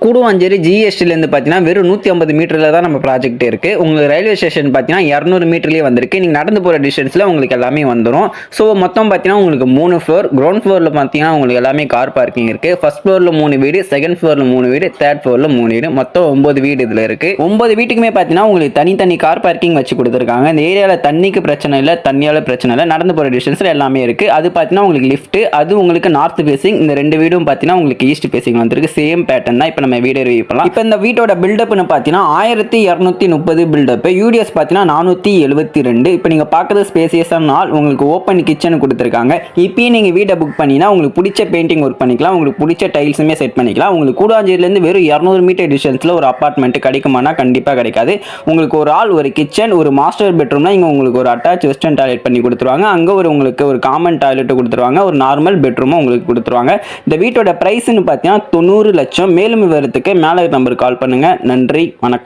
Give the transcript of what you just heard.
கூடுவாஞ்சேரி ஜிஎஸ்டிலேருந்து பார்த்தீங்கன்னா வெறும் 150 மீட்டரில் தான் நம்ம ப்ராஜெக்ட் இருக்குது. உங்களுக்கு ரயில்வே ஸ்டேஷன் பார்த்தீங்கன்னா 200 மீட்டர்லேயே வந்திருக்கு. நீங்கள் நடந்து போகிற டிஸ்டன்ஸில் உங்களுக்கு எல்லாமே வந்துடும். ஸோ மொத்தம் பார்த்தீங்கன்னா உங்களுக்கு 3 ஃப்ளோர். கிரவுண்ட் ஃப்ளோரில் பார்த்தீங்கன்னா உங்களுக்கு எல்லாமே கார் பார்க்கிங் இருக்குது. ஃபர்ஸ்ட் ஃப்ளோரில் 3 வீடு, செகண்ட் ஃப்ளோரில் 3 வீடு, தேர்ட் ஃப்ளோரில் 3 வீடு, மொத்தம் 9 வீடு இதில் இருக்குது. 9 வீட்டுக்குமே பார்த்தீங்கன்னா உங்களுக்கு தனி கார் பார்க்கிங் வச்சு கொடுத்துருக்காங்க. இந்த ஏரியாவில் தண்ணிக்கு பிரச்சனை இல்லை, தண்ணியால் பிரச்சனை இல்லை, நடந்து போகிற டிஸ்டன்ஸில் எல்லாமே இருக்குது. அது பார்த்தீங்கன்னா உங்களுக்கு லிஃப்ட், அது உங்களுக்கு நார்த் ஃபேசிங். இந்த 2 வீடும் பார்த்தீங்கன்னா உங்களுக்கு ஈஸ்ட் ஃபேசிங் வந்திருக்கு. சேம் பேட்டர்ன் தான். இப்போ நம்ம வீடியோ ரிவ்யூ பண்ணலாம். இப்போ இந்த வீட்டோட பில்டப்னு பார்த்தீங்கன்னா 1230 பில்டப், யூடிஎஸ் பார்த்தீங்கன்னா 472. இப்போ நீங்கள் பார்க்குறது ஸ்பேசியஸான ஹால், உங்களுக்கு ஓப்பன் கிச்சன் கொடுத்துருக்காங்க. இப்பயும் நீங்கள் வீட்டை புக் பண்ணினா உங்களுக்கு பிடிச்ச பெயிண்டிங் ஒர்க் பண்ணிக்கலாம், உங்களுக்கு பிடிச்ச டைல்ஸுமே செட் பண்ணிக்கலாம். உங்களுக்கு கூடாஞ்சேரியிலேருந்து வெறும் 200 மீட்டர் டிஸ்டன்ஸில் ஒரு அப்பார்ட்மெண்ட் கிடைக்குமானா கண்டிப்பாக கிடைக்காது. உங்களுக்கு ஒரு ஆள், ஒரு கிச்சன், ஒரு மாஸ்டர் பெட்ரூம்னா இங்கே உங்களுக்கு ஒரு அட்டாச் வெஸ்டர்ன் டாய்லெட் பண்ணி கொடுத்துருவாங்க. அங்கே உங்களுக்கு ஒரு காமன் டாய்லெட் கொடுத்துருவாங்க, ஒரு நார்மல் பெட்ரூமும் உங்களுக்கு கொடுத்துருவாங்க. இந்த வீட்டோட ப்ரைஸ்ன்னு பார்த்தீங்கன்னா 90 லட்சம். மேலும் விவரத்துக்கு மேலே நம்பருக்கு கால் பண்ணுங்கள். நன்றி, வணக்கம்.